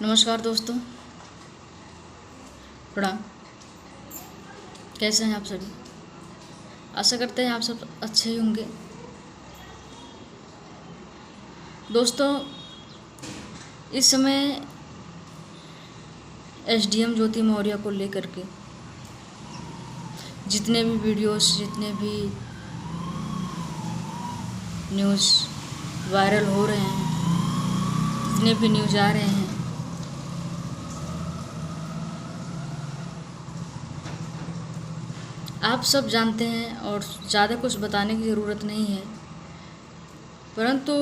नमस्कार दोस्तों, प्रणाम। कैसे हैं आप सभी? आशा करते हैं आप सब अच्छे ही होंगे। दोस्तों, इस समय एसडीएम ज्योति मौर्य को लेकर के जितने भी वीडियोस, जितने भी न्यूज़ वायरल हो रहे हैं, जितने भी न्यूज़ आ रहे हैं, आप सब जानते हैं और ज़्यादा कुछ बताने की ज़रूरत नहीं है। परंतु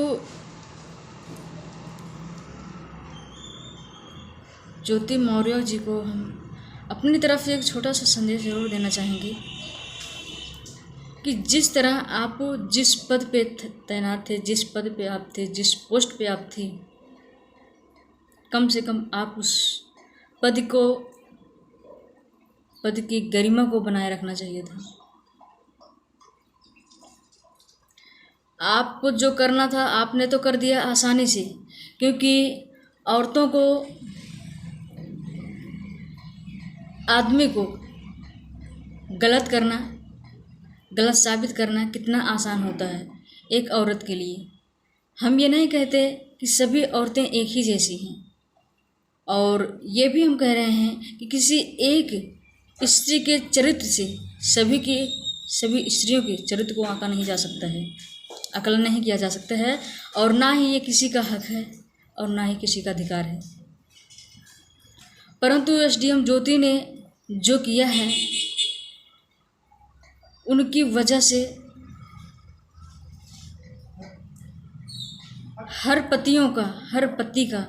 ज्योति मौर्य जी को हम अपनी तरफ से एक छोटा सा संदेश ज़रूर देना चाहेंगे कि जिस तरह आप जिस पद पे तैनात थे, जिस पद पे आप थे, जिस पोस्ट पे आप थी, कम से कम आप उस पद की गरिमा को बनाए रखना चाहिए था। आपको जो करना था आपने तो कर दिया आसानी से, क्योंकि औरतों को, आदमी को गलत करना, गलत साबित करना कितना आसान होता है एक औरत के लिए। हम ये नहीं कहते कि सभी औरतें एक ही जैसी हैं, और ये भी हम कह रहे हैं कि किसी एक स्त्री के चरित्र से सभी स्त्रियों के चरित्र को आंका नहीं जा सकता है, आकलन नहीं किया जा सकता है, और ना ही ये किसी का हक है और ना ही किसी का अधिकार है। परंतु एसडीएम ज्योति ने जो किया है, उनकी वजह से हर पति का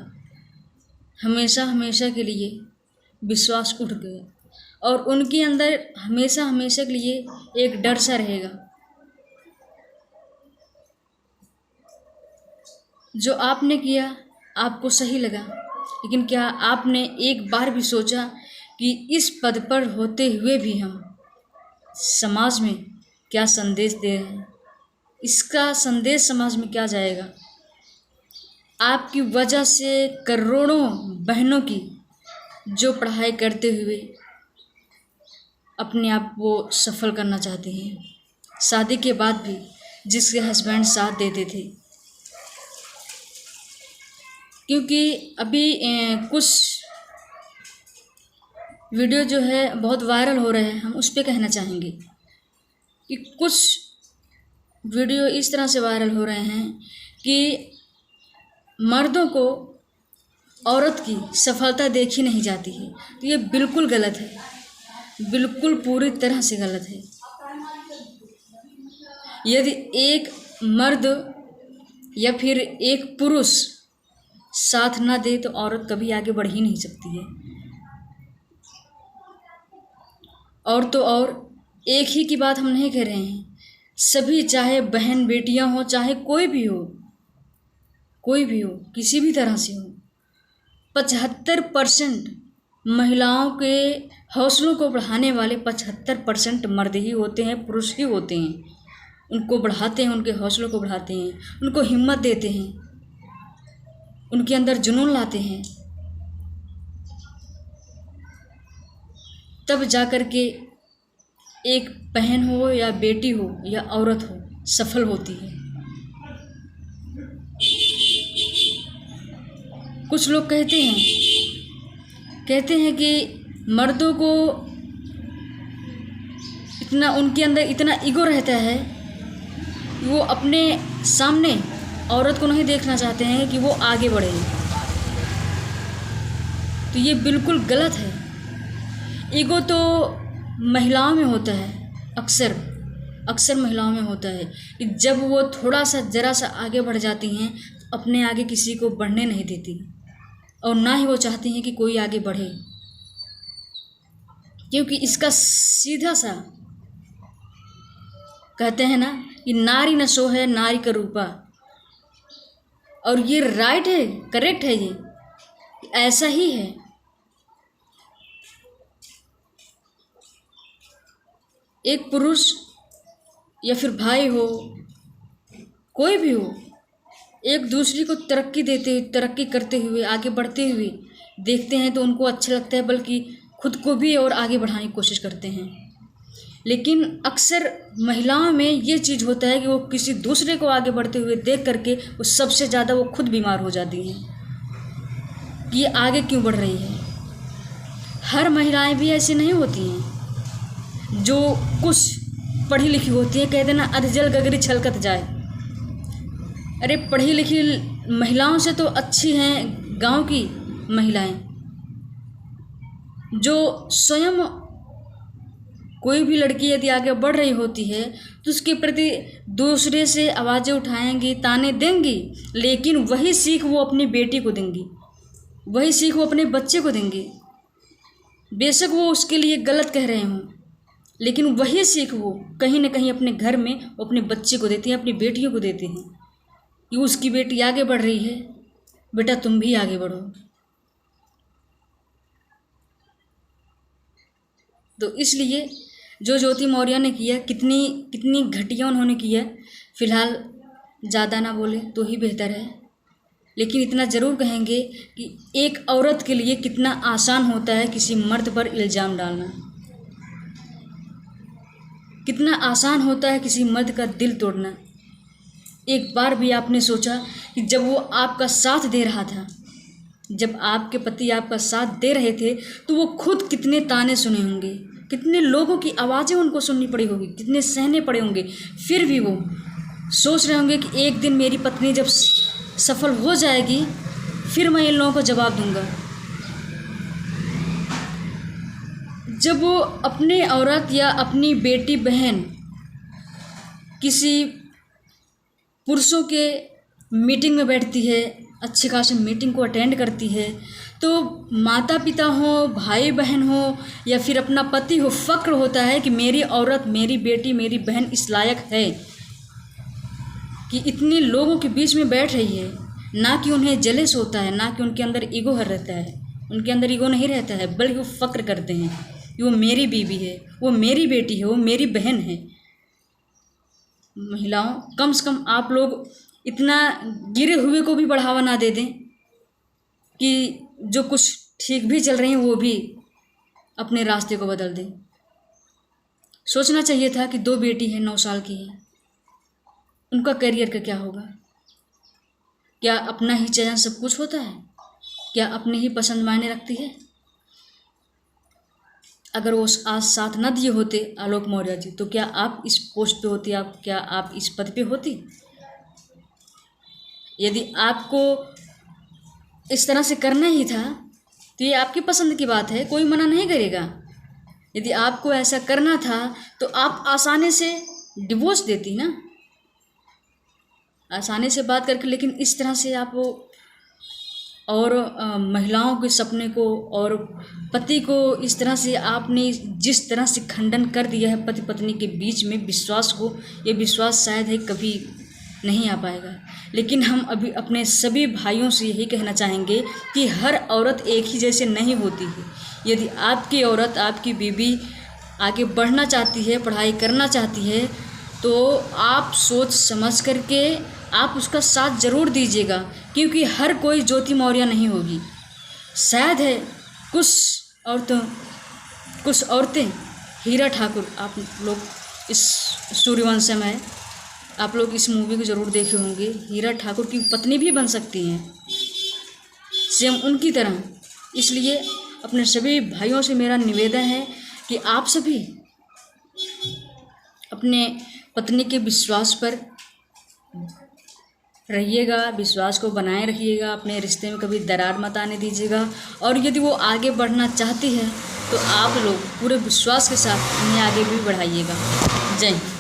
हमेशा के लिए विश्वास उठ गया, और उनके अंदर हमेशा के लिए एक डर सा रहेगा। जो आपने किया आपको सही लगा, लेकिन क्या आपने एक बार भी सोचा कि इस पद पर होते हुए भी हम समाज में क्या संदेश दे रहे हैं? इसका संदेश समाज में क्या जाएगा? आपकी वजह से करोड़ों बहनों की जो पढ़ाई करते हुए अपने आप को सफल करना चाहते हैं, शादी के बाद भी जिसके हस्बैंड साथ देते थे, क्योंकि अभी कुछ वीडियो जो है बहुत वायरल हो रहे हैं, हम उस पर कहना चाहेंगे कि कुछ वीडियो इस तरह से वायरल हो रहे हैं कि मर्दों को औरत की सफलता देखी नहीं जाती है। तो ये बिल्कुल गलत है, बिल्कुल पूरी तरह से गलत है। यदि एक मर्द या फिर एक पुरुष साथ ना दे तो औरत कभी आगे बढ़ ही नहीं सकती है। और तो और एक ही की बात हम नहीं कह रहे हैं, सभी, चाहे बहन बेटियां हो, चाहे कोई भी हो, किसी भी तरह से हो, 75% महिलाओं के हौसलों को बढ़ाने वाले 75% मर्द ही होते हैं, पुरुष ही होते हैं। उनको बढ़ाते हैं, उनके हौसलों को बढ़ाते हैं, उनको हिम्मत देते हैं, उनके अंदर जुनून लाते हैं, तब जा कर के एक बहन हो या बेटी हो या औरत हो सफल होती है। कुछ लोग कहते हैं कि मर्दों को उनके अंदर इतना ईगो रहता है, वो अपने सामने औरत को नहीं देखना चाहते हैं कि वो आगे बढ़े। तो ये बिल्कुल गलत है। ईगो तो महिलाओं में होता है, अक्सर महिलाओं में होता है कि जब वो थोड़ा सा ज़रा सा आगे बढ़ जाती हैं तो अपने आगे किसी को बढ़ने नहीं देती, और ना ही वो चाहती हैं कि कोई आगे बढ़े, क्योंकि इसका सीधा सा कहते हैं ना कि नारी न सोहे नारी का रूपा, और ये राइट है, करेक्ट है, ये ऐसा ही है। एक पुरुष या फिर भाई हो, कोई भी हो, एक दूसरे को तरक्की करते हुए, आगे बढ़ते हुए देखते हैं तो उनको अच्छा लगता है, बल्कि खुद को भी और आगे बढ़ाने की कोशिश करते हैं। लेकिन अक्सर महिलाओं में ये चीज़ होता है कि वो किसी दूसरे को आगे बढ़ते हुए देख करके वो सबसे ज़्यादा वो खुद बीमार हो जाती हैं कि ये आगे क्यों बढ़ रही है। हर महिलाएं भी ऐसी नहीं होती हैं जो कुछ पढ़ी लिखी होती है, कहते ना अधजल गगरी छलकत जाए। अरे पढ़ी लिखी महिलाओं से तो अच्छी हैं गांव की महिलाएं, जो स्वयं कोई भी लड़की यदि आगे बढ़ रही होती है तो उसके प्रति दूसरे से आवाज़ें उठाएंगी, ताने देंगी, लेकिन वही सीख वो अपनी बेटी को देंगी, वही सीख वो अपने बच्चे को देंगी। बेशक वो उसके लिए गलत कह रहे हों, लेकिन वही सीख वो कहीं ना कहीं अपने घर में वो अपने बच्चे को देती हैं, अपनी बेटियों को देती हैं कि उसकी बेटी आगे बढ़ रही है, बेटा तुम भी आगे बढ़ो। तो इसलिए जो ज्योति मौर्य ने किया, कितनी घटिया उन्होंने किया, फिलहाल ज़्यादा ना बोले तो ही बेहतर है। लेकिन इतना ज़रूर कहेंगे कि एक औरत के लिए कितना आसान होता है किसी मर्द पर इल्ज़ाम डालना, कितना आसान होता है किसी मर्द का दिल तोड़ना। एक बार भी आपने सोचा कि जब वो आपका साथ दे रहा था, जब आपके पति आपका साथ दे रहे थे, तो वो खुद कितने ताने सुने होंगे, कितने लोगों की आवाज़ें उनको सुननी पड़ी होगी, कितने सहने पड़े होंगे। फिर भी वो सोच रहे होंगे कि एक दिन मेरी पत्नी जब सफल हो जाएगी फिर मैं इन लोगों को जवाब दूंगा। जब वो अपने औरत या अपनी बेटी बहन किसी पुरुषों के मीटिंग में बैठती है, अच्छे खासे मीटिंग को अटेंड करती है, तो माता पिता हो, भाई बहन हो या फिर अपना पति हो, फ़क्र होता है कि मेरी औरत, मेरी बेटी, मेरी बहन इस लायक है कि इतने लोगों के बीच में बैठ रही है। ना कि उन्हें जलेस होता है, ना कि उनके अंदर ईगो रहता है, उनके अंदर ईगो नहीं रहता है, बल्कि वो फ़क्र करते हैं कि वो मेरी बीवी है, वो मेरी बेटी है, वो मेरी बहन है। महिलाओं, कम से कम आप लोग इतना गिरे हुए को भी बढ़ावा ना दे दें कि जो कुछ ठीक भी चल रही हैं वो भी अपने रास्ते को बदल दें। सोचना चाहिए था कि 2 बेटी हैं, 9 साल की हैं, उनका करियर का क्या होगा। क्या अपना ही चयन सब कुछ होता है? क्या अपनी ही पसंद मायने रखती है? अगर वो आज साथ न दिए होते आलोक मौर्य जी, तो क्या आप इस पोस्ट पे होती, क्या आप इस पद पे होती? यदि आपको इस तरह से करना ही था तो ये आपकी पसंद की बात है, कोई मना नहीं करेगा। यदि आपको ऐसा करना था तो आप आसानी से डिवोर्स देती ना, आसानी से बात करके। लेकिन इस तरह से आप और महिलाओं के सपने को और पति को इस तरह से आपने जिस तरह से खंडन कर दिया है पति पत्नी के बीच में विश्वास को, ये विश्वास शायद है कभी नहीं आ पाएगा। लेकिन हम अभी अपने सभी भाइयों से यही कहना चाहेंगे कि हर औरत एक ही जैसे नहीं होती है। यदि आपकी औरत, आपकी बीवी आगे बढ़ना चाहती है, पढ़ाई करना चाहती है, तो आप सोच समझ करके आप उसका साथ ज़रूर दीजिएगा, क्योंकि हर कोई ज्योति मौर्य नहीं होगी। शायद है कुछ औरतें हीरा ठाकुर, आप लोग इस सूर्यवंशम है, आप लोग इस मूवी को ज़रूर देखे होंगे, हीरा ठाकुर की पत्नी भी बन सकती हैं सेम उनकी तरह। इसलिए अपने सभी भाइयों से मेरा निवेदन है कि आप सभी अपने पत्नी के विश्वास पर रहिएगा, विश्वास को बनाए रखिएगा, अपने रिश्ते में कभी दरार मत आने दीजिएगा। और यदि वो आगे बढ़ना चाहती है तो आप लोग पूरे विश्वास के साथ उन्हें आगे भी बढ़ाइएगा। जय हिंद।